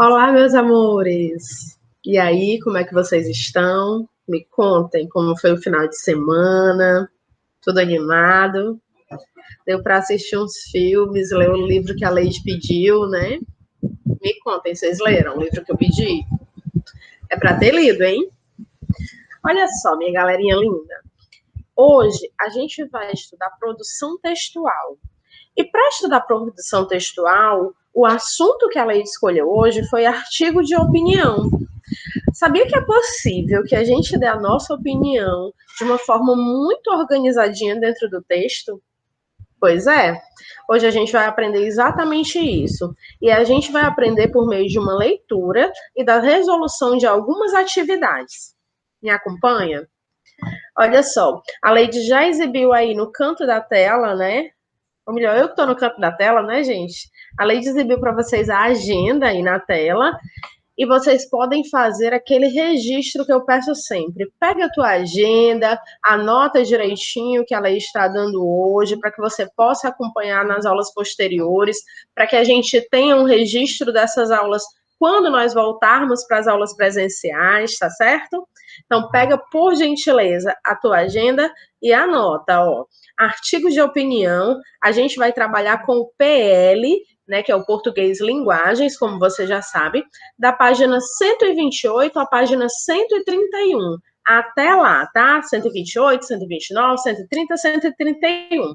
Olá, meus amores! E aí, como é que vocês estão? Me contem como foi o final de semana, tudo animado? Deu para assistir uns filmes, ler o livro que a Leide pediu, né? Me contem, vocês leram o livro que eu pedi? É para ter lido, hein? Olha só, minha galerinha linda. Hoje a gente vai estudar produção textual. E para estudar produção textual, o assunto que a Leide escolheu hoje foi artigo de opinião. Sabia que é possível que a gente dê a nossa opinião de uma forma muito organizadinha dentro do texto? Pois é. Hoje a gente vai aprender exatamente isso. E a gente vai aprender por meio de uma leitura e da resolução de algumas atividades. Me acompanha? Olha só, a Leide já exibiu aí no canto da tela, né? Ou melhor, eu que estou no canto da tela, né, gente? A Leide exibiu para vocês a agenda aí na tela. E vocês podem fazer aquele registro que eu peço sempre. Pega a tua agenda, anota direitinho o que ela está dando hoje, para que você possa acompanhar nas aulas posteriores, para que a gente tenha um registro dessas aulas quando nós voltarmos para as aulas presenciais, tá certo? Então, pega, por gentileza, a tua agenda e anota, ó. Artigos de opinião, a gente vai trabalhar com o PL, né, que é o Português Linguagens, como você já sabe, da página 128 à página 131. Até lá, tá? 128, 129, 130, 131.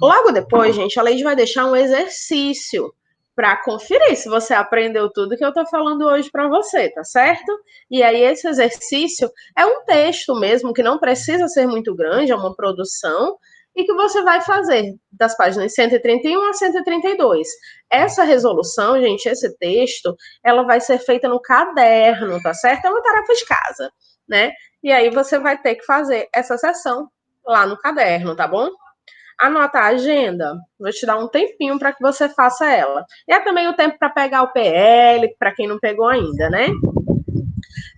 Logo depois, gente, a Leide vai deixar um exercício para conferir se você aprendeu tudo que eu estou falando hoje para você, tá certo? E aí, esse exercício é um texto mesmo, que não precisa ser muito grande, é uma produção, e que você vai fazer das páginas 131 a 132. Essa resolução, gente, esse texto, ela vai ser feita no caderno, tá certo? É uma tarefa de casa, né? E aí você vai ter que fazer essa sessão lá no caderno, tá bom? Anota a agenda, vou te dar um tempinho para que você faça ela. E é também o tempo para pegar o PL, para quem não pegou ainda, né?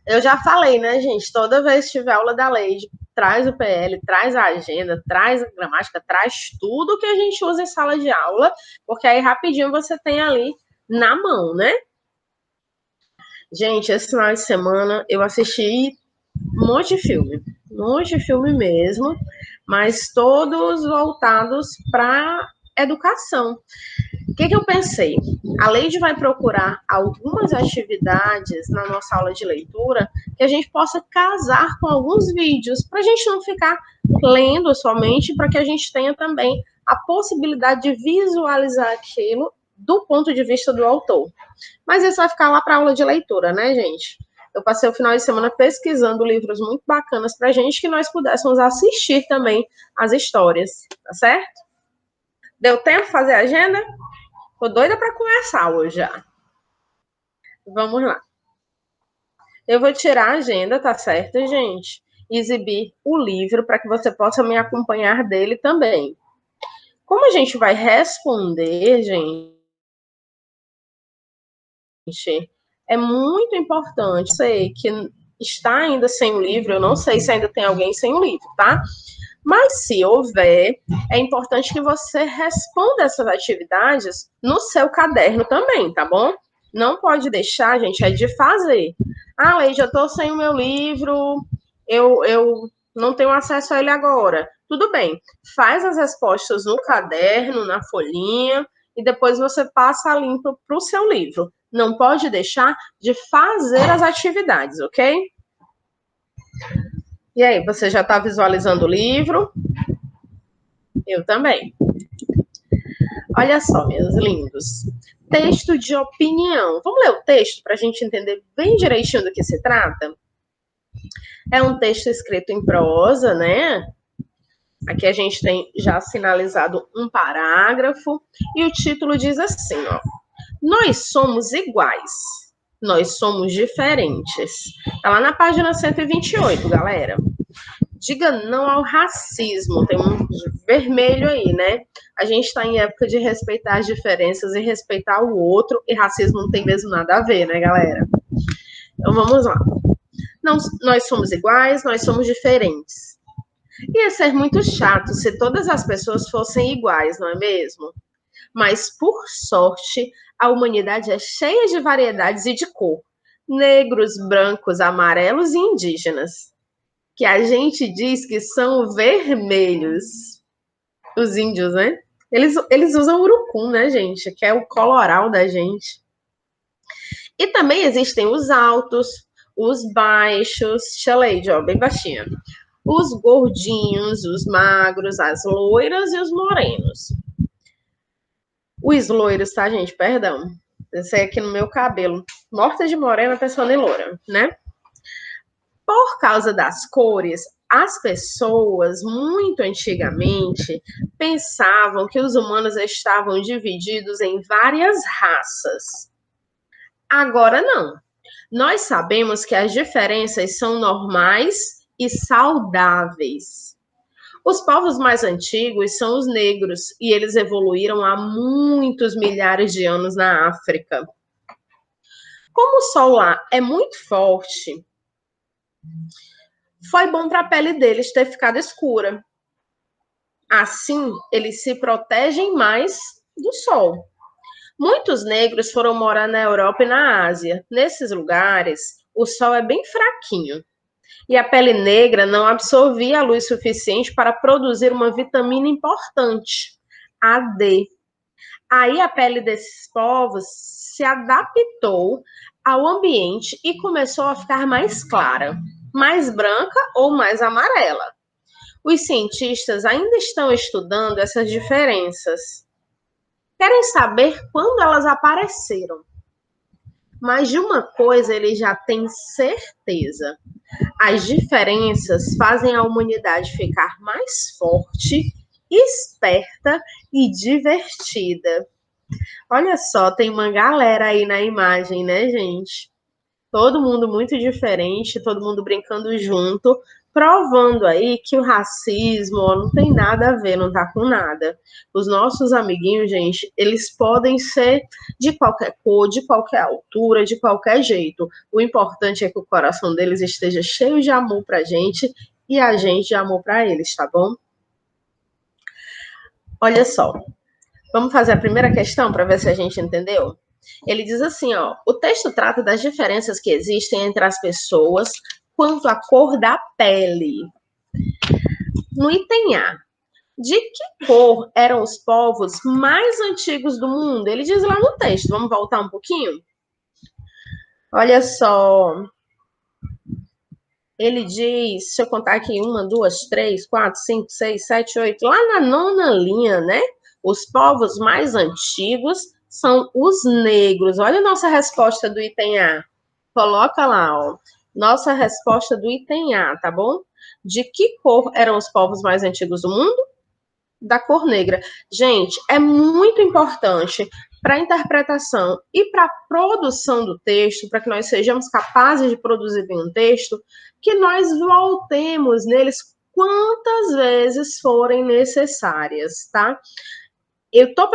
Eu já falei, né, gente? Toda vez que tiver aula da Leide, traz o PL, traz a agenda, traz a gramática, traz tudo que a gente usa em sala de aula, porque aí rapidinho você tem ali na mão, né? Gente, esse final de semana eu assisti um monte de filme mesmo, mas todos voltados para educação. O que eu pensei? A Leide vai procurar algumas atividades na nossa aula de leitura que a gente possa casar com alguns vídeos, para a gente não ficar lendo somente, para que a gente tenha também a possibilidade de visualizar aquilo do ponto de vista do autor. Mas isso vai ficar lá para a aula de leitura, né, gente? Eu passei o final de semana pesquisando livros muito bacanas para a gente, que nós pudéssemos assistir também as histórias, tá certo? Deu tempo de fazer a agenda? Tô doida para começar hoje já. Vamos lá. Eu vou tirar a agenda, tá certo, gente? Exibir o livro para que você possa me acompanhar dele também. Como a gente vai responder, gente, é muito importante. Sei que está ainda sem o livro, eu não sei se ainda tem alguém sem o livro, tá? Mas se houver, é importante que você responda essas atividades no seu caderno também, tá bom? Não pode deixar, gente, é de fazer. Ah, Leide, eu tô sem o meu livro, eu não tenho acesso a ele agora. Tudo bem, faz as respostas no caderno, na folhinha, e depois você passa limpo para o seu livro. Não pode deixar de fazer as atividades, ok? E aí, você já está visualizando o livro? Eu também. Olha só, meus lindos. Texto de opinião. Vamos ler o texto para a gente entender bem direitinho do que se trata? É um texto escrito em prosa, né? Aqui a gente tem já sinalizado um parágrafo e o título diz assim, ó: Nós somos iguais, nós somos diferentes. Tá lá na página 128, galera. Diga não ao racismo. Tem um vermelho aí, né? A gente está em época de respeitar as diferenças e respeitar o outro, e racismo não tem mesmo nada a ver, né, galera? Então vamos lá. Não, nós somos iguais, nós somos diferentes. Ia ser muito chato se todas as pessoas fossem iguais, não é mesmo? Mas, por sorte, a humanidade é cheia de variedades e de cor. Negros, brancos, amarelos e indígenas. Que a gente diz que são vermelhos. Os índios, né? Eles usam urucum, né, gente? Que é o coloral da gente. E também existem os altos, os baixos, chaleide, ó, bem baixinha. Os gordinhos, os magros, as loiras e os morenos. Os loiros, tá, gente? Perdão. Pensei aqui no meu cabelo. Morta de morena, pessoa nem loura, né? Por causa das cores, as pessoas, muito antigamente, pensavam que os humanos estavam divididos em várias raças. Agora não. Nós sabemos que as diferenças são normais e saudáveis. Os povos mais antigos são os negros e eles evoluíram há muitos milhares de anos na África. Como o sol lá é muito forte, foi bom para a pele deles ter ficado escura. Assim, eles se protegem mais do sol. Muitos negros foram morar na Europa e na Ásia. Nesses lugares, o sol é bem fraquinho. E a pele negra não absorvia a luz suficiente para produzir uma vitamina importante, a D. Aí a pele desses povos se adaptou ao ambiente e começou a ficar mais clara, mais branca ou mais amarela. Os cientistas ainda estão estudando essas diferenças. Querem saber quando elas apareceram. Mas de uma coisa eles já têm certeza. As diferenças fazem a humanidade ficar mais forte, esperta e divertida. Olha só, tem uma galera aí na imagem, né, gente? Todo mundo muito diferente, todo mundo brincando junto, provando aí que o racismo ó, não tem nada a ver, não tá com nada. Os nossos amiguinhos, gente, eles podem ser de qualquer cor, de qualquer altura, de qualquer jeito. O importante é que o coração deles esteja cheio de amor pra gente e a gente de amor pra eles, tá bom? Olha só, vamos fazer a primeira questão para ver se a gente entendeu? Ele diz assim, ó, o texto trata das diferenças que existem entre as pessoas quanto à cor da pele. No item A, de que cor eram os povos mais antigos do mundo? Ele diz lá no texto, vamos voltar um pouquinho? Olha só, ele diz, deixa eu contar aqui, 1, 2, 3, 4, 5, 6, 7, 8, lá na 9ª linha, né? Os povos mais antigos são os negros. Olha a nossa resposta do item A. Coloca lá, ó. Nossa resposta do item A, tá bom? De que cor eram os povos mais antigos do mundo? Da cor negra. Gente, é muito importante para a interpretação e para a produção do texto, para que nós sejamos capazes de produzir bem um texto, que nós voltemos neles quantas vezes forem necessárias, tá? Eu estou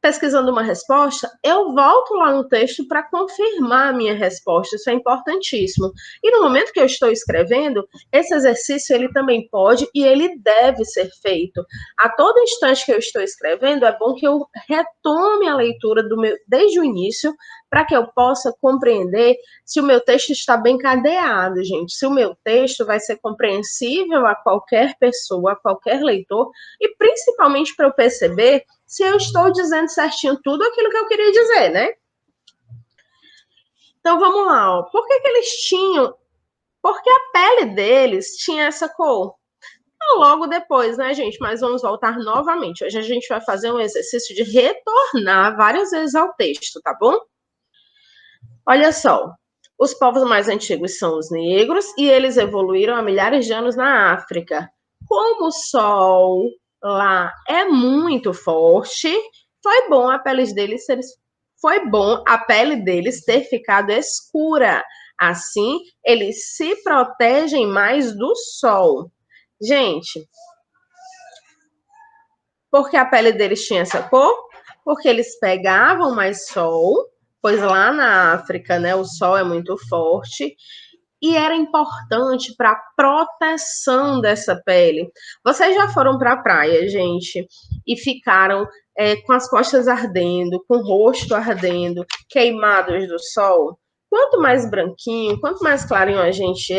pesquisando uma resposta, eu volto lá no texto para confirmar a minha resposta, isso é importantíssimo. E no momento que eu estou escrevendo, esse exercício ele também pode e ele deve ser feito. A todo instante que eu estou escrevendo, é bom que eu retome a leitura desde o início, para que eu possa compreender se o meu texto está bem cadeado, gente. Se o meu texto vai ser compreensível a qualquer pessoa, a qualquer leitor, e principalmente para eu perceber se eu estou dizendo certinho tudo aquilo que eu queria dizer, né? Então, vamos lá. Ó. Por que eles tinham... Porque a pele deles tinha essa cor. Então, logo depois, né, gente? Mas vamos voltar novamente. Hoje a gente vai fazer um exercício de retornar várias vezes ao texto, tá bom? Olha só. Os povos mais antigos são os negros e eles evoluíram há milhares de anos na África. Como o sol lá é muito forte, foi bom a pele deles ter ficado escura. Assim, eles se protegem mais do sol. Gente, por que a pele deles tinha essa cor? Porque eles pegavam mais sol, pois lá na África, né, o sol é muito forte, e era importante para a proteção dessa pele. Vocês já foram para a praia, gente, e ficaram com as costas ardendo, com o rosto ardendo, queimados do sol? Quanto mais branquinho, quanto mais clarinho a gente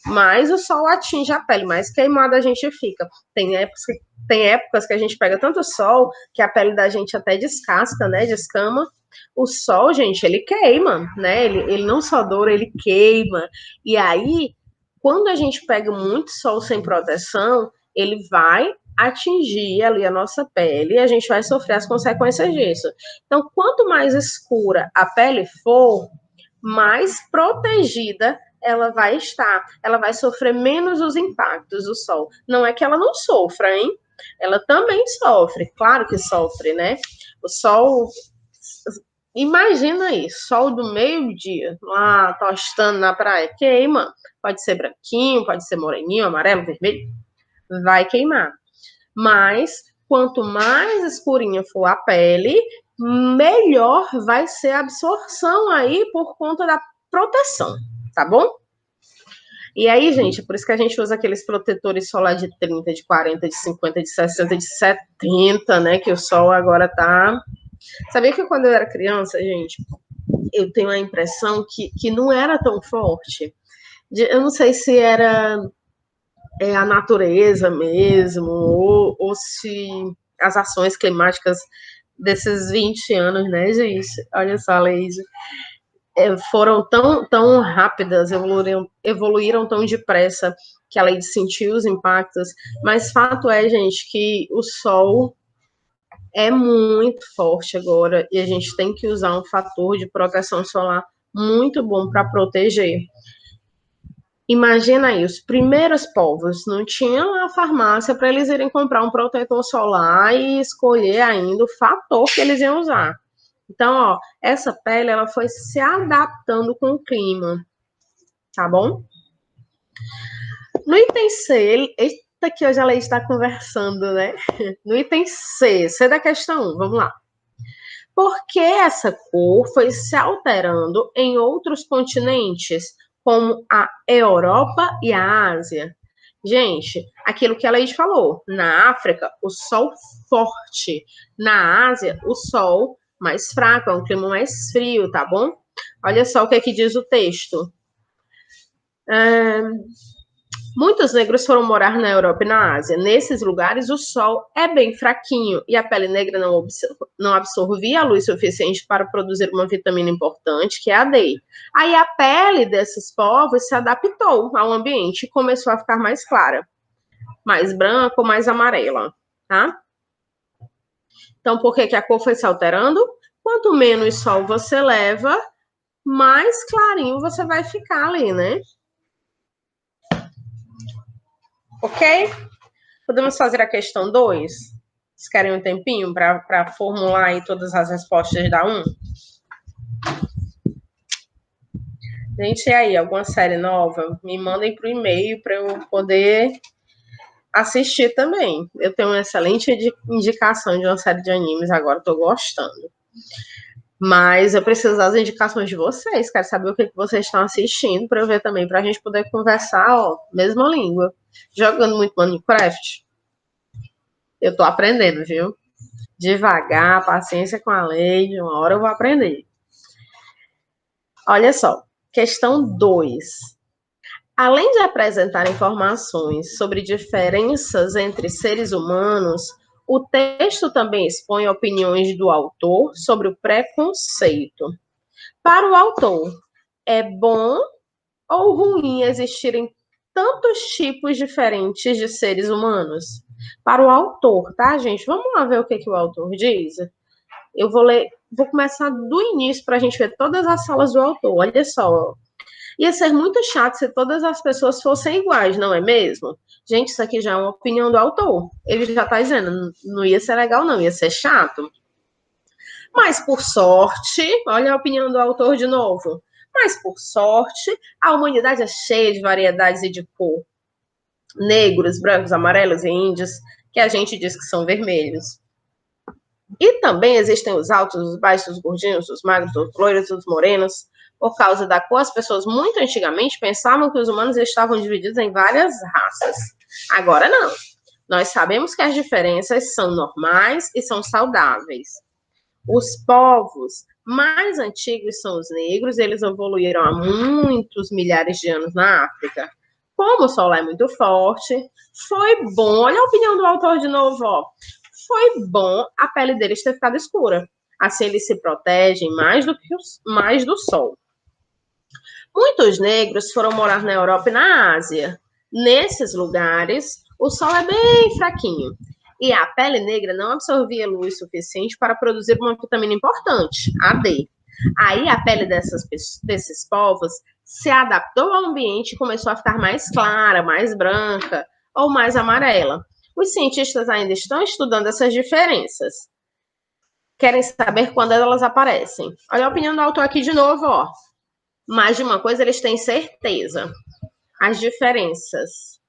mais o sol atinge a pele, mais queimada a gente fica. Tem épocas que a gente pega tanto sol que a pele da gente até descasca, né? Descama. O sol, gente, ele queima, né? Ele não só doura, ele queima. E aí, quando a gente pega muito sol sem proteção, ele vai atingir ali a nossa pele e a gente vai sofrer as consequências disso. Então, quanto mais escura a pele for, mais protegida ela vai estar. Ela vai sofrer menos os impactos do sol. Não é que ela não sofra, hein? Ela também sofre, claro que sofre, né? O sol, imagina aí, sol do meio-dia, lá tostando na praia, queima. Pode ser branquinho, pode ser moreninho, amarelo, vermelho, vai queimar. Mas quanto mais escurinha for a pele, melhor vai ser a absorção aí por conta da proteção, tá bom? E aí, gente, por isso que a gente usa aqueles protetores solar de 30, de 40, de 50, de 60, de 70, né? Que o sol agora tá... Sabia que quando eu era criança, gente, eu tenho a impressão que não era tão forte. Eu não sei se era a natureza mesmo, ou se as ações climáticas desses 20 anos, né, gente? Olha só, Leide, foram tão rápidas, evoluíram tão depressa que a Leide sentiu os impactos, mas fato é, gente, que o sol é muito forte agora e a gente tem que usar um fator de proteção solar muito bom para proteger. Imagina aí, os primeiros povos não tinham a farmácia para eles irem comprar um protetor solar e escolher ainda o fator que eles iam usar. Então, ó, essa pele ela foi se adaptando com o clima, tá bom? No item C, eita que hoje a Lei está conversando, né? No item C da questão 1, vamos lá. Por que essa cor foi se alterando em outros continentes, como a Europa e a Ásia? Gente, aquilo que a Leide falou, na África, o sol forte, na Ásia, o sol mais fraco, é um clima mais frio, tá bom? Olha só o que é que diz o texto. Muitos negros foram morar na Europa e na Ásia. Nesses lugares, o sol é bem fraquinho e a pele negra não absorvia a luz suficiente para produzir uma vitamina importante, que é a D. Aí a pele desses povos se adaptou ao ambiente e começou a ficar mais clara, mais branca ou mais amarela, tá? Então, por que a cor foi se alterando? Quanto menos sol você leva, mais clarinho você vai ficar ali, né? Ok? Podemos fazer a questão 2? Vocês querem um tempinho para formular aí todas as respostas da 1? Gente, e aí, alguma série nova? Me mandem para o e-mail para eu poder assistir também. Eu tenho uma excelente indicação de uma série de animes agora, estou gostando. Mas eu preciso das indicações de vocês, quero saber o que vocês estão assistindo para eu ver também, para a gente poder conversar, ó, mesma língua. Jogando muito Minecraft. Eu tô aprendendo, viu? Devagar, paciência com a lei, de uma hora eu vou aprender. Olha só, questão 2. Além de apresentar informações sobre diferenças entre seres humanos, o texto também expõe opiniões do autor sobre o preconceito. Para o autor, é bom ou ruim existirem tantos tipos diferentes de seres humanos? Para o autor, tá, gente? Vamos lá ver o que o autor diz? Eu vou começar do início para a gente ver todas as falas do autor. Olha só. Ia ser muito chato se todas as pessoas fossem iguais, não é mesmo? Gente, isso aqui já é uma opinião do autor. Ele já está dizendo, não ia ser legal, não, ia ser chato. Mas, por sorte, olha a opinião do autor de novo. Mas, por sorte, a humanidade é cheia de variedades e de cor. Negros, brancos, amarelos e índios, que a gente diz que são vermelhos. E também existem os altos, os baixos, os gordinhos, os magros, os loiros, os morenos. Por causa da cor, as pessoas muito antigamente pensavam que os humanos estavam divididos em várias raças. Agora não. Nós sabemos que as diferenças são normais e são saudáveis. Os povos mais antigos são os negros, eles evoluíram há muitos milhares de anos na África. Como o sol lá é muito forte, foi bom, olha a opinião do autor de novo, ó. Foi bom a pele deles ter ficado escura. Assim eles se protegem mais do sol. Muitos negros foram morar na Europa e na Ásia. Nesses lugares, o sol é bem fraquinho. E a pele negra não absorvia luz suficiente para produzir uma vitamina importante, a D. Aí a pele desses povos se adaptou ao ambiente e começou a ficar mais clara, mais branca ou mais amarela. Os cientistas ainda estão estudando essas diferenças. Querem saber quando elas aparecem. Olha a opinião do autor aqui de novo, ó. Mais de uma coisa eles têm certeza. As diferenças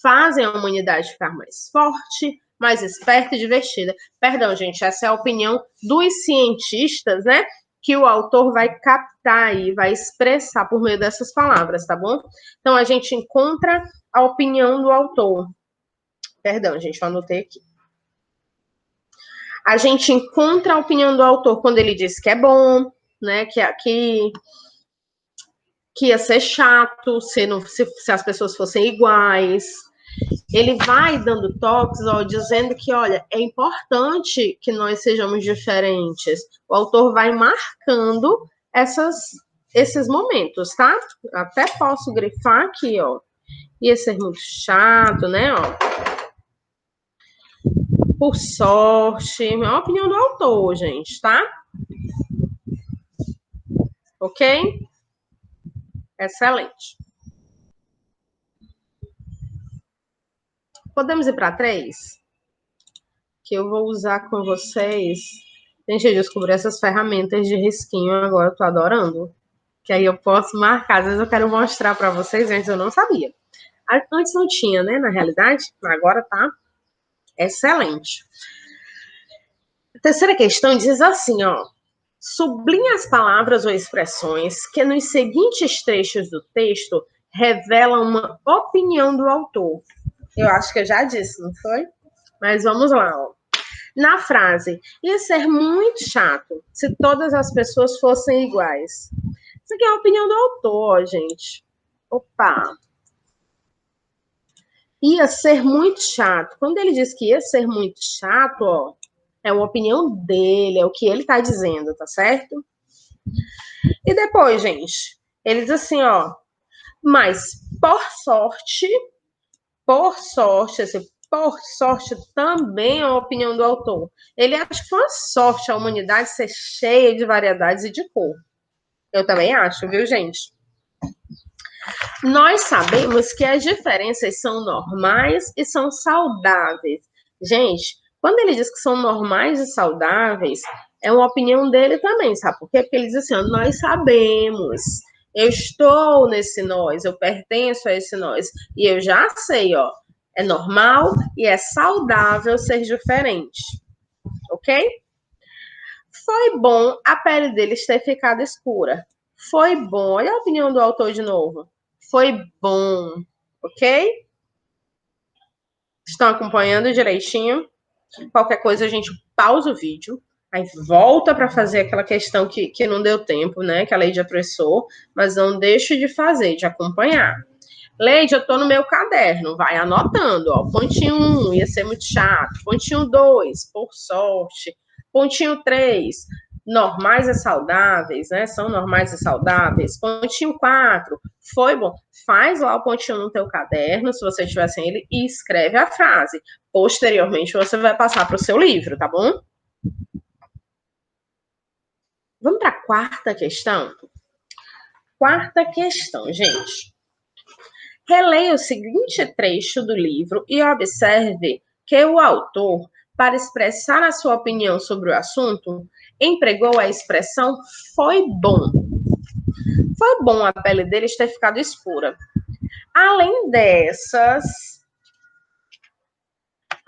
fazem a humanidade ficar mais forte, mais esperta e divertida. Perdão, gente, essa é a opinião dos cientistas, né? Que o autor vai captar e vai expressar por meio dessas palavras, tá bom? Então, a gente encontra a opinião do autor. Perdão, gente, eu anotei aqui. A gente encontra a opinião do autor quando ele diz que é bom, né? Que ia ser chato se as pessoas fossem iguais. Ele vai dando toques, ó, dizendo que, olha, é importante que nós sejamos diferentes. O autor vai marcando esses momentos, tá? Até posso grifar aqui, ó. Ia ser muito chato, né, ó. Por sorte, é a opinião do autor, gente, tá? Ok? Excelente. Podemos ir para 3? Que eu vou usar com vocês. Gente, eu descobri essas ferramentas de risquinho agora, eu tô adorando. Que aí eu posso marcar. Às vezes eu quero mostrar para vocês, antes eu não sabia. Antes não tinha, né, na realidade. Agora tá excelente. A terceira questão diz assim, ó. Sublinhe as palavras ou expressões que nos seguintes trechos do texto revelam uma opinião do autor. Eu acho que eu já disse, não foi? Mas vamos lá, ó. Na frase, ia ser muito chato se todas as pessoas fossem iguais. Isso aqui é a opinião do autor, gente. Opa! Ia ser muito chato. Quando ele diz que ia ser muito chato, ó, é uma opinião dele, é o que ele tá dizendo, tá certo? E depois, gente, ele diz assim, ó, mas por sorte, esse por sorte também é a opinião do autor. Ele acha que foi uma sorte a humanidade ser cheia de variedades e de cor. Eu também acho, viu, gente? Nós sabemos que as diferenças são normais e são saudáveis. Gente, quando ele diz que são normais e saudáveis, é uma opinião dele também, sabe por quê? Porque ele diz assim, ó, nós sabemos, eu estou nesse nós, eu pertenço a esse nós, e eu já sei, ó, é normal e é saudável ser diferente, ok? Foi bom a pele deles ter ficado escura. Foi bom, olha a opinião do autor de novo. Foi bom, ok? Estão acompanhando direitinho? Qualquer coisa a gente pausa o vídeo, aí volta para fazer aquela questão que não deu tempo, né? Que a Leide apressou, mas não deixe de fazer, de acompanhar. Leide, eu tô no meu caderno, vai anotando, ó. Pontinho 1, ia ser muito chato. Pontinho 2, por sorte. Pontinho 3, normais e saudáveis, né? São normais e saudáveis. Pontinho 4, foi bom. Faz lá o pontinho no teu caderno, se você tiver sem ele, e escreve a frase. Posteriormente, você vai passar para o seu livro, tá bom? Vamos para a quarta questão? Quarta questão, gente. Releia o seguinte trecho do livro e observe que o autor, para expressar a sua opinião sobre o assunto, empregou a expressão foi bom. Foi bom a pele deles ter ficado escura. Além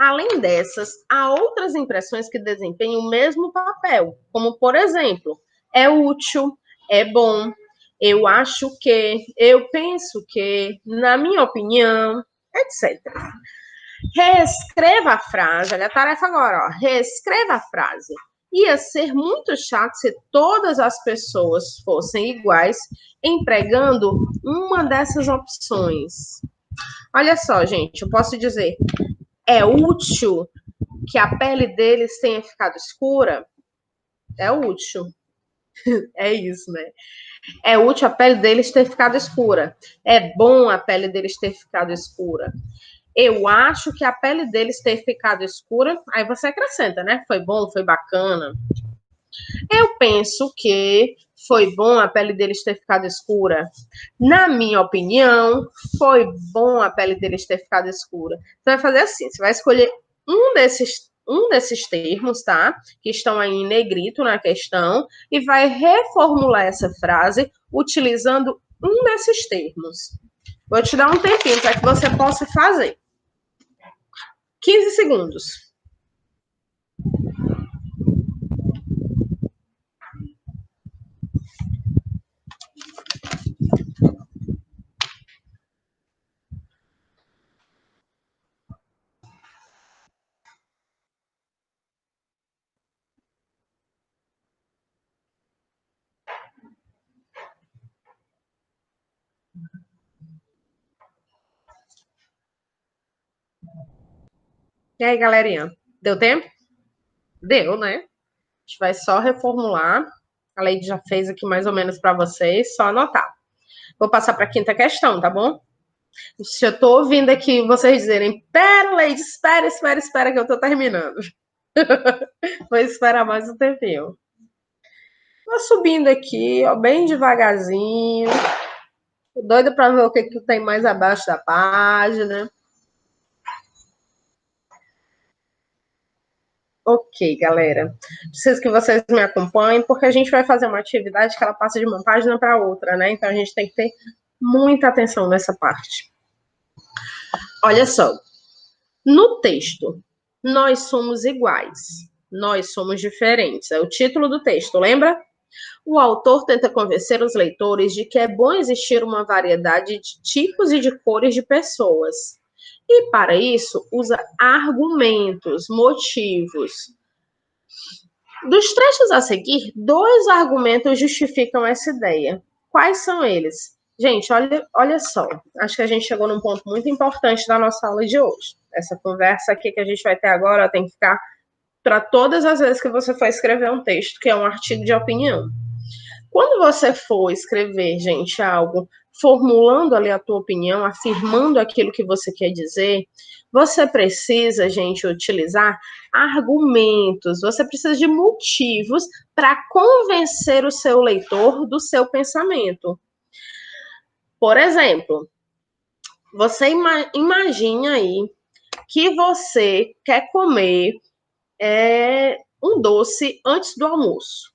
Além dessas, há outras impressões que desempenham o mesmo papel, como, por exemplo, é útil, é bom, eu acho que, eu penso que, na minha opinião, etc. Reescreva a frase, olha a tarefa agora, ó. Reescreva a frase. Ia ser muito chato se todas as pessoas fossem iguais, empregando uma dessas opções. Olha só, gente, eu posso dizer, é útil que a pele deles tenha ficado escura? É útil. É isso, né? É útil a pele deles ter ficado escura. É bom a pele deles ter ficado escura. Eu acho que a pele deles ter ficado escura, aí você acrescenta, né? Foi bom, foi bacana. Eu penso que foi bom a pele deles ter ficado escura. Na minha opinião, foi bom a pele deles ter ficado escura. Você vai fazer assim, você vai escolher um desses termos, tá? Que estão aí em negrito na questão, e vai reformular essa frase utilizando um desses termos. Vou te dar um tempinho para que você possa fazer. 15 segundos. E aí, galerinha? Deu tempo? Deu, né? A gente vai só reformular. A Leide já fez aqui mais ou menos para vocês, só anotar. Vou passar para a quinta questão, tá bom? Se eu tô ouvindo aqui vocês dizerem, pera, Leide, espera, que eu tô terminando. Vou esperar mais um tempinho. Vou subindo aqui, ó, bem devagarzinho. Tô doida para ver o que tem mais abaixo da página. Ok, galera. Preciso que vocês me acompanhem, porque a gente vai fazer uma atividade que ela passa de uma página para outra, né? Então a gente tem que ter muita atenção nessa parte. Olha só, no texto, nós somos iguais, nós somos diferentes. É o título do texto, lembra? O autor tenta convencer os leitores de que é bom existir uma variedade de tipos e de cores de pessoas. E, para isso, usa argumentos, motivos. Dos trechos a seguir, dois argumentos justificam essa ideia. Quais são eles? Gente, olha só. Acho que a gente chegou num ponto muito importante da nossa aula de hoje. Essa conversa aqui que a gente vai ter agora tem que ficar para todas as vezes que você for escrever um texto, que é um artigo de opinião. Quando você for escrever, gente, algo formulando ali a tua opinião, afirmando aquilo que você quer dizer, você precisa, gente, utilizar argumentos, você precisa de motivos para convencer o seu leitor do seu pensamento. Por exemplo, você imagina aí que você quer comer um doce antes do almoço.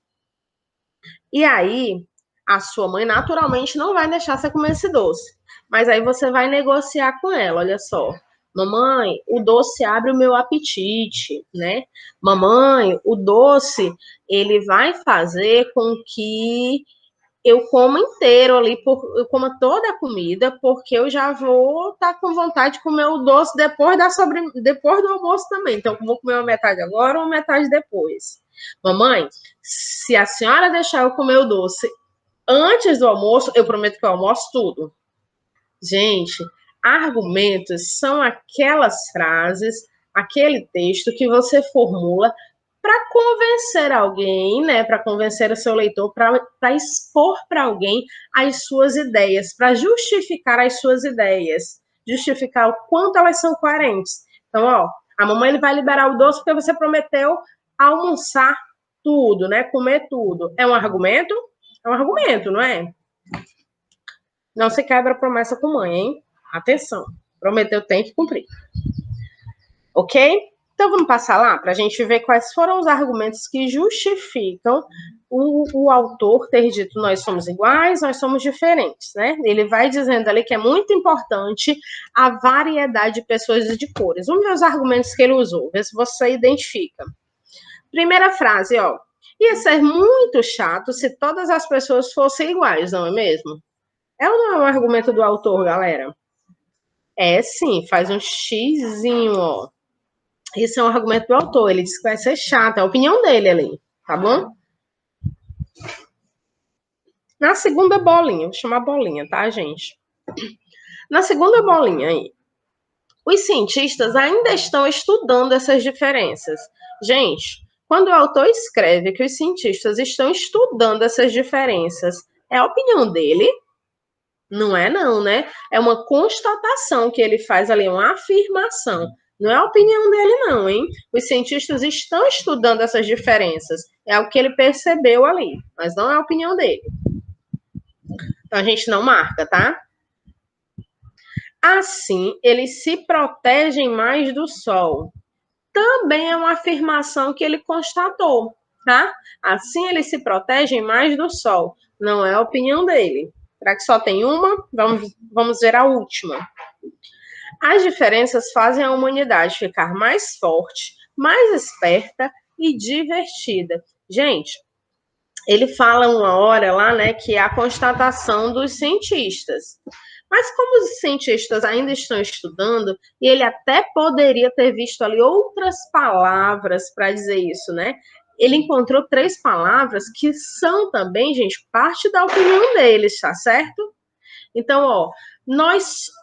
E aí, a sua mãe naturalmente não vai deixar você comer esse doce. Mas aí você vai negociar com ela, olha só. Mamãe, o doce abre o meu apetite, né? Mamãe, o doce, ele vai fazer com que eu como inteiro ali, eu como toda a comida, porque eu já vou estar com vontade de comer o doce depois do almoço também. Então, eu vou comer uma metade agora, uma metade depois. Mamãe, se a senhora deixar eu comer o doce antes do almoço, eu prometo que eu almoço tudo. Gente, argumentos são aquelas frases, aquele texto que você formula para convencer alguém, né, para convencer o seu leitor, para expor para alguém as suas ideias, para justificar as suas ideias, justificar o quanto elas são coerentes. Então, ó, a mamãe ele vai liberar o doce porque você prometeu almoçar tudo, né, comer tudo. É um argumento? É um argumento, não é? Não se quebra promessa com mãe, hein? Atenção. Prometeu, tem que cumprir. Ok? Então, vamos passar lá para a gente ver quais foram os argumentos que justificam o autor ter dito nós somos iguais, nós somos diferentes, né? Ele vai dizendo ali que é muito importante a variedade de pessoas e de cores. Vamos ver os argumentos que ele usou, ver se você identifica. Primeira frase, ó. Ia ser muito chato se todas as pessoas fossem iguais, não é mesmo? É ou não é um argumento do autor, galera? É sim, faz um xizinho, ó. Esse é um argumento do autor, ele diz que vai ser chato, é a opinião dele ali, tá bom? Na segunda bolinha, vou chamar bolinha, tá, gente? Na segunda bolinha aí, os cientistas ainda estão estudando essas diferenças. Gente, quando o autor escreve que os cientistas estão estudando essas diferenças, é a opinião dele? Não é não, né? É uma constatação que ele faz ali, uma afirmação. Não é a opinião dele não, hein? Os cientistas estão estudando essas diferenças. É o que ele percebeu ali, mas não é a opinião dele. Então a gente não marca, tá? Assim, eles se protegem mais do sol. Também é uma afirmação que ele constatou, tá? Assim, eles se protegem mais do sol. Não é a opinião dele. Será que só tem uma? Vamos ver a última. As diferenças fazem a humanidade ficar mais forte, mais esperta e divertida. Gente, ele fala uma hora lá, né, que é a constatação dos cientistas. Mas como os cientistas ainda estão estudando, e ele até poderia ter visto ali outras palavras para dizer isso, né? Ele encontrou 3 palavras que são também, gente, parte da opinião deles, tá certo? Então, ó,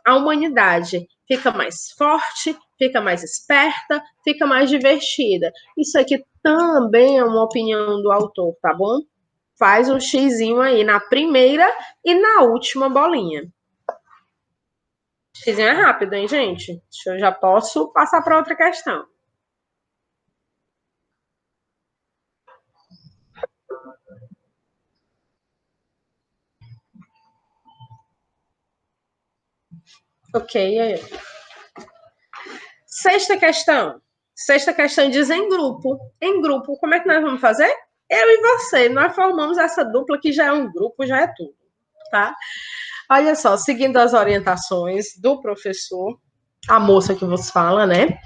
a humanidade fica mais forte, fica mais esperta, fica mais divertida. Isso aqui também é uma opinião do autor, tá bom? Faz um xizinho aí na primeira e na última bolinha. Xizinho é rápido, hein, gente? Eu já posso passar para outra questão. Ok, aí. Sexta questão. Sexta questão diz em grupo. Em grupo, como é que nós vamos fazer? Eu e você, nós formamos essa dupla que já é um grupo, já é tudo, tá? Olha só, seguindo as orientações do professor, a moça que vos fala, né?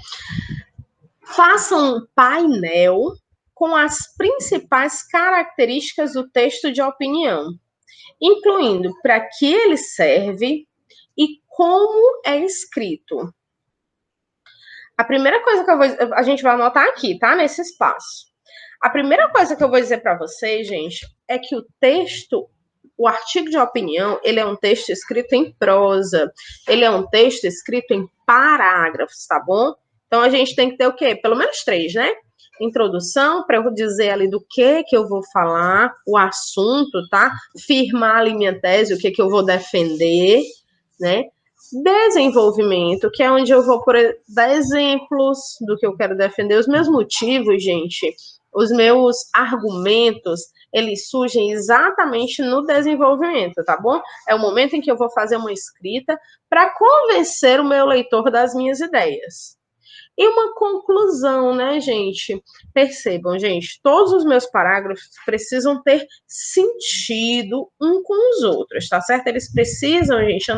Faça um painel com as principais características do texto de opinião, incluindo para que ele serve e como é escrito. A primeira coisa que a gente vai anotar aqui, tá? Nesse espaço. A primeira coisa que eu vou dizer para vocês, gente, é que o artigo de opinião, ele é um texto escrito em prosa, ele é um texto escrito em parágrafos, tá bom? Então a gente tem que ter o quê? Pelo menos 3, né? Introdução, para eu dizer ali do que eu vou falar, o assunto, tá? Firmar ali minha tese, o que eu vou defender, né? Desenvolvimento, que é onde eu vou dar exemplos do que eu quero defender, os meus motivos, gente, os meus argumentos, eles surgem exatamente no desenvolvimento, tá bom? É o momento em que eu vou fazer uma escrita para convencer o meu leitor das minhas ideias. E uma conclusão, né, gente? Percebam, gente, todos os meus parágrafos precisam ter sentido um com os outros, tá certo? Eles precisam, gente,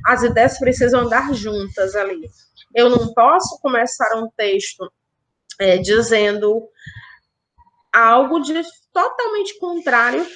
as ideias precisam andar juntas ali. Eu não posso começar um texto dizendo algo totalmente contrário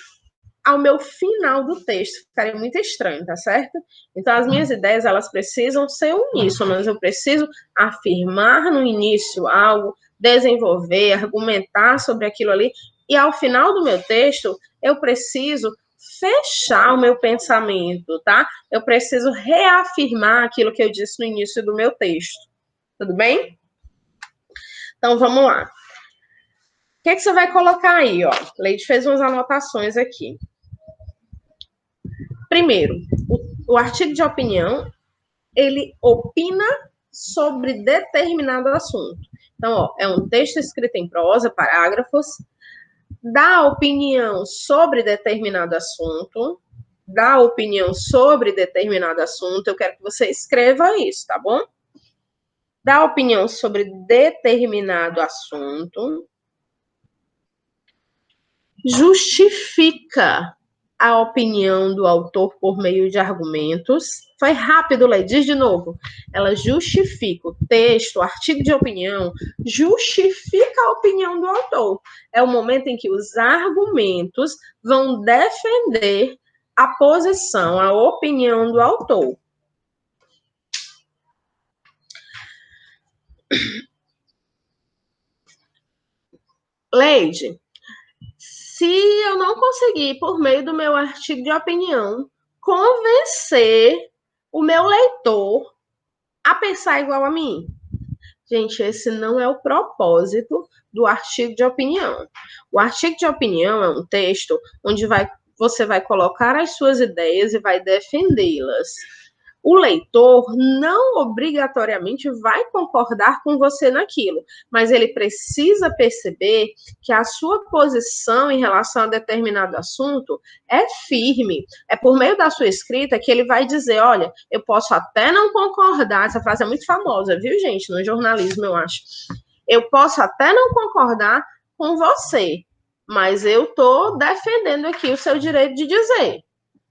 ao meu final do texto. Ficaria muito estranho, tá certo? Então, as minhas ideias, elas precisam ser uníssonas. Eu preciso afirmar no início algo, desenvolver, argumentar sobre aquilo ali. E ao final do meu texto, eu preciso fechar o meu pensamento, tá? Eu preciso reafirmar aquilo que eu disse no início do meu texto. Tudo bem? Então, vamos lá. O que você vai colocar aí, ó? Leide fez umas anotações aqui. Primeiro, o artigo de opinião, ele opina sobre determinado assunto. Então, ó, é um texto escrito em prosa, parágrafos, dá opinião sobre determinado assunto, dá opinião sobre determinado assunto. Eu quero que você escreva isso, tá bom? dá opinião sobre determinado assunto, justifica a opinião do autor por meio de argumentos. Foi rápido, Lei, diz de novo. Ela justifica o texto, o artigo de opinião, justifica a opinião do autor. É o momento em que os argumentos vão defender a posição, a opinião do autor. Leide, se eu não conseguir, por meio do meu artigo de opinião, convencer o meu leitor a pensar igual a mim, gente, esse não é o propósito do artigo de opinião. O artigo de opinião é um texto onde você vai colocar as suas ideias e vai defendê-las. O leitor não obrigatoriamente vai concordar com você naquilo, mas ele precisa perceber que a sua posição em relação a determinado assunto é firme. É por meio da sua escrita que ele vai dizer, olha, eu posso até não concordar, essa frase é muito famosa, viu, gente, no jornalismo, eu acho. Eu posso até não concordar com você, mas eu estou defendendo aqui o seu direito de dizer,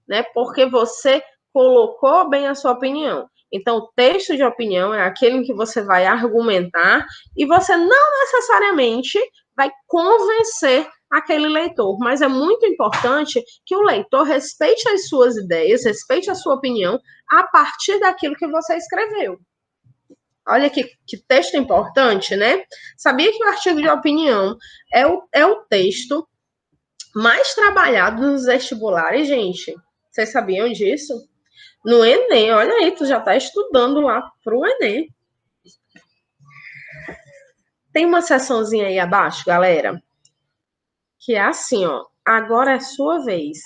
né? Porque você colocou bem a sua opinião. Então, o texto de opinião é aquele em que você vai argumentar e você não necessariamente vai convencer aquele leitor, mas é muito importante que o leitor respeite as suas ideias, respeite a sua opinião a partir daquilo que você escreveu. Olha que texto importante, né? Sabia que o artigo de opinião é o texto mais trabalhado nos vestibulares, gente? Vocês sabiam disso? No Enem, olha aí, tu já está estudando lá pro Enem. Tem uma seçãozinha aí abaixo, galera, que é assim, ó. Agora é sua vez.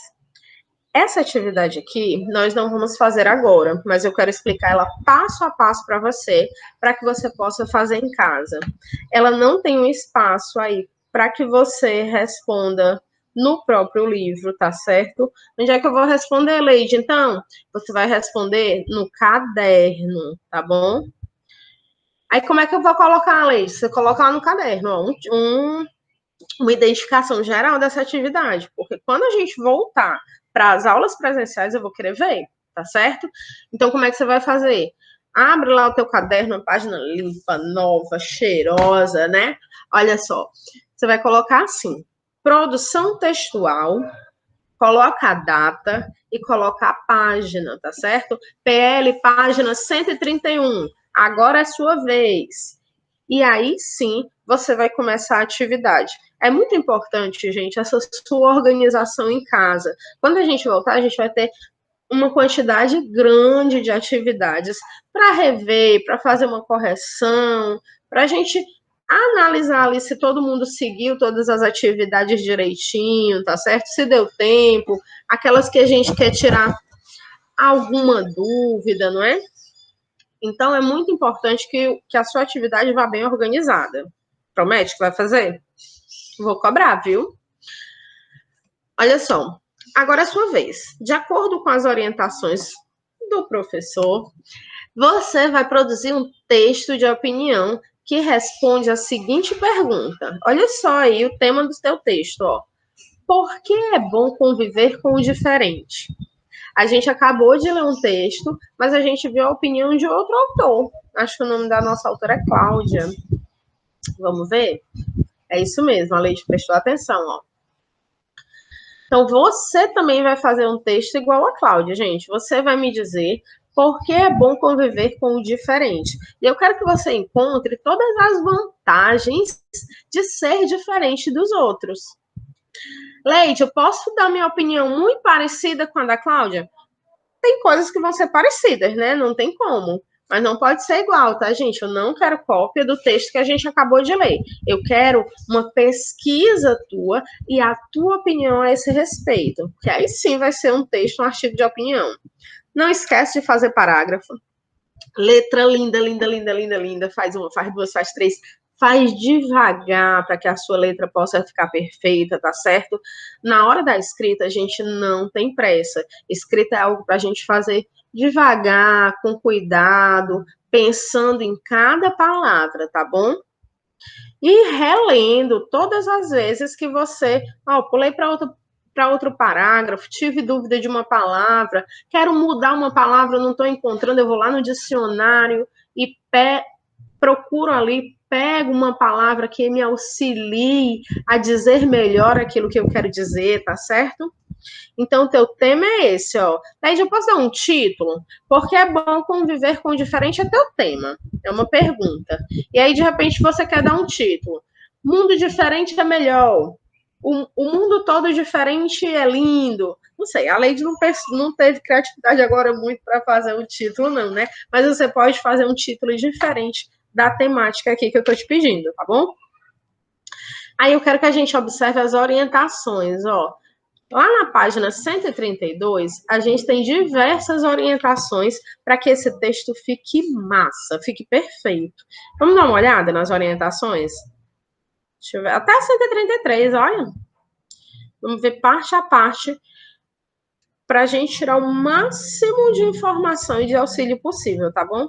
Essa atividade aqui, nós não vamos fazer agora, mas eu quero explicar ela passo a passo para que você possa fazer em casa. Ela não tem um espaço aí para que você responda no próprio livro, tá certo? Onde é que eu vou responder, Leide? Então, você vai responder no caderno, tá bom? Aí, como é que eu vou colocar, Leide? Você coloca lá no caderno, ó, uma identificação geral dessa atividade, porque quando a gente voltar para as aulas presenciais, eu vou querer ver, tá certo? Então, como é que você vai fazer? Abre lá o teu caderno, uma página limpa, nova, cheirosa, né? Olha só, você vai colocar assim, produção textual, coloca a data e coloca a página, tá certo? PL, página 131, agora é sua vez. E aí sim, você vai começar a atividade. É muito importante, gente, essa sua organização em casa. Quando a gente voltar, a gente vai ter uma quantidade grande de atividades para rever, para fazer uma correção, para a gente analisar ali se todo mundo seguiu todas as atividades direitinho, tá certo? Se deu tempo, aquelas que a gente quer tirar alguma dúvida, não é? Então, é muito importante que a sua atividade vá bem organizada. Promete que vai fazer? Vou cobrar, viu? Olha só, agora é a sua vez. De acordo com as orientações do professor, você vai produzir um texto de opinião que responde a seguinte pergunta. Olha só aí o tema do seu texto, ó. Por que é bom conviver com o diferente? A gente acabou de ler um texto, mas a gente viu a opinião de outro autor. Acho que o nome da nossa autora é Cláudia. Vamos ver? É isso mesmo, a Leite prestou atenção, ó. Então, você também vai fazer um texto igual a Cláudia, gente. Você vai me dizer por que é bom conviver com o diferente. E eu quero que você encontre todas as vantagens de ser diferente dos outros. Leite, eu posso dar minha opinião muito parecida com a da Cláudia? Tem coisas que vão ser parecidas, né? Não tem como. Mas não pode ser igual, tá, gente? Eu não quero cópia do texto que a gente acabou de ler. Eu quero uma pesquisa tua e a tua opinião a esse respeito. Que aí sim vai ser um texto, um artigo de opinião. Não esquece de fazer parágrafo. Letra linda, linda, linda, linda, linda. Faz uma, faz duas, faz três. Faz devagar para que a sua letra possa ficar perfeita, tá certo? Na hora da escrita, a gente não tem pressa. Escrita é algo para a gente fazer devagar, com cuidado, pensando em cada palavra, tá bom? E relendo todas as vezes que você, pulei para outro parágrafo, tive dúvida de uma palavra, quero mudar uma palavra, não estou encontrando, eu vou lá no dicionário e procuro ali, pego uma palavra que me auxilie a dizer melhor aquilo que eu quero dizer, tá certo? Então, o teu tema é esse, ó. Daí eu posso dar um título? Porque é bom conviver com o diferente é teu tema. É uma pergunta. E aí, de repente, você quer dar um título. Mundo diferente é melhor. O mundo todo diferente é lindo. Não sei, a Leide não teve criatividade agora muito para fazer um título, não, né? Mas você pode fazer um título diferente da temática aqui que eu estou te pedindo, tá bom? Aí eu quero que a gente observe as orientações, ó. Lá na página 132, a gente tem diversas orientações para que esse texto fique massa, fique perfeito. Vamos dar uma olhada nas orientações? Deixa eu ver. Até 133, olha. Vamos ver parte a parte para a gente tirar o máximo de informação e de auxílio possível, tá bom?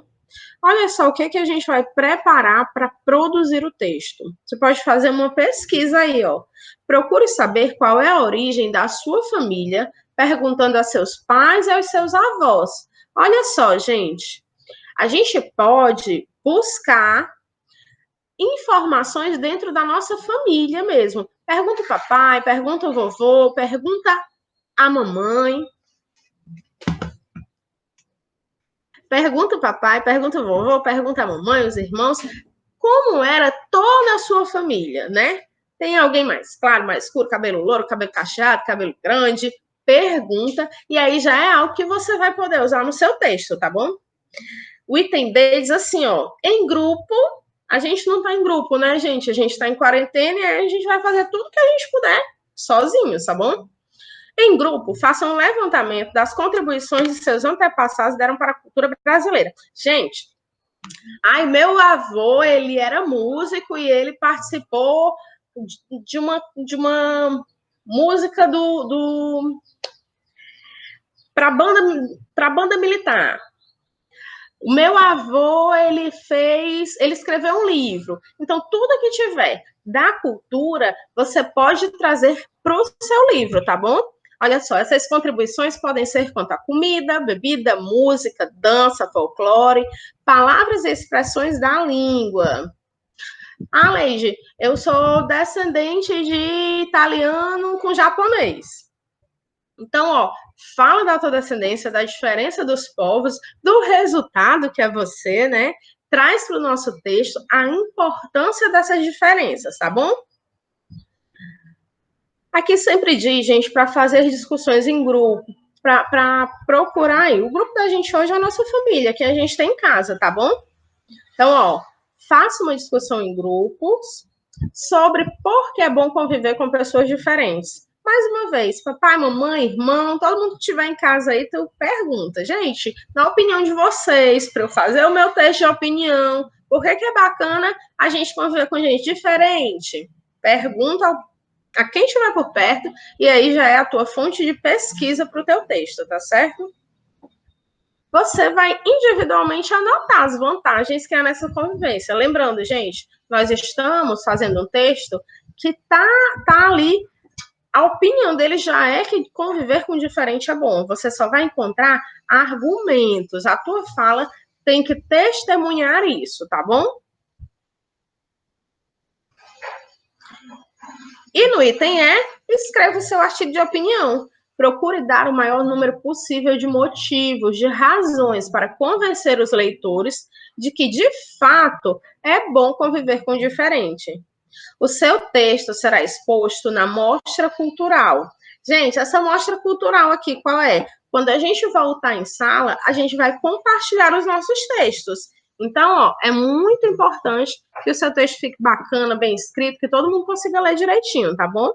Olha só o que a gente vai preparar para produzir o texto. Você pode fazer uma pesquisa aí, ó. Procure saber qual é a origem da sua família, perguntando a seus pais e aos seus avós. Olha só, gente. A gente pode buscar informações dentro da nossa família mesmo. Pergunta o papai, pergunta o vovô, pergunta a mamãe. Pergunta o papai, pergunta o vovô, pergunta a mamãe, os irmãos, como era toda a sua família, né? Tem alguém mais claro, mais escuro, cabelo louro, cabelo cacheado, cabelo grande? Pergunta, e aí já é algo que você vai poder usar no seu texto, tá bom? O item D diz assim, ó, em grupo, a gente não tá em grupo, né, gente? A gente tá em quarentena e aí a gente vai fazer tudo que a gente puder, sozinho, tá bom? Em grupo, façam um levantamento das contribuições que seus antepassados deram para a cultura brasileira. Gente, meu avô, ele era músico e ele participou de uma música para banda militar. O meu avô, ele escreveu um livro. Então, tudo que tiver da cultura, você pode trazer para o seu livro, tá bom? Olha só, essas contribuições podem ser quanto a comida, bebida, música, dança, folclore, palavras e expressões da língua. Leide, eu sou descendente de italiano com japonês. Então, ó, fala da tua descendência, da diferença dos povos, do resultado que é você, né? Traz para o nosso texto a importância dessas diferenças, tá bom? Aqui sempre diz, gente, para fazer discussões em grupo, para procurar aí. O grupo da gente hoje é a nossa família, que a gente tem em casa, tá bom? Então, ó, faça uma discussão em grupos sobre por que é bom conviver com pessoas diferentes. Mais uma vez, papai, mamãe, irmão, todo mundo que estiver em casa aí, tu pergunta. Gente, na opinião de vocês, para eu fazer o meu teste de opinião, por que é bacana a gente conviver com gente diferente? Pergunta a quem estiver por perto, e aí já é a tua fonte de pesquisa para o teu texto, tá certo? Você vai individualmente anotar as vantagens que há nessa convivência. Lembrando, gente, nós estamos fazendo um texto que tá ali, a opinião dele já é que conviver com diferente é bom. Você só vai encontrar argumentos. A tua fala tem que testemunhar isso, tá bom? E no item E, escreva o seu artigo de opinião. Procure dar o maior número possível de motivos, de razões para convencer os leitores de que, de fato, é bom conviver com o diferente. O seu texto será exposto na mostra cultural. Gente, essa mostra cultural aqui, qual é? Quando a gente voltar em sala, a gente vai compartilhar os nossos textos. Então, ó, é muito importante que o seu texto fique bacana, bem escrito, que todo mundo consiga ler direitinho, tá bom?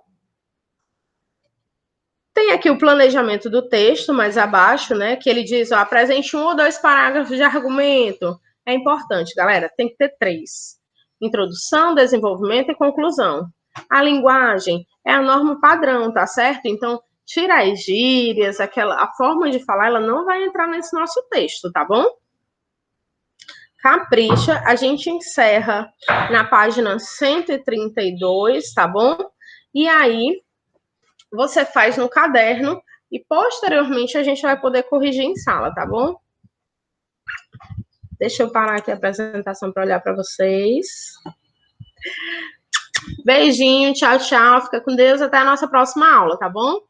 Tem aqui o planejamento do texto, mais abaixo, né? Que ele diz, ó, apresente 1 ou 2 parágrafos de argumento. É importante, galera, tem que ter 3. Introdução, desenvolvimento e conclusão. A linguagem é a norma padrão, tá certo? Então, tira as gírias, a forma de falar, ela não vai entrar nesse nosso texto, tá bom? Capricha, a gente encerra na página 132, tá bom? E aí, você faz no caderno e, posteriormente, a gente vai poder corrigir em sala, tá bom? Deixa eu parar aqui a apresentação para olhar para vocês. Beijinho, tchau, tchau. Fica com Deus, até a nossa próxima aula, tá bom?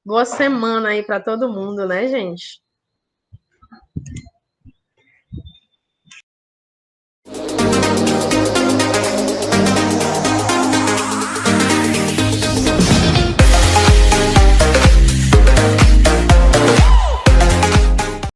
Boa semana aí para todo mundo, né, gente?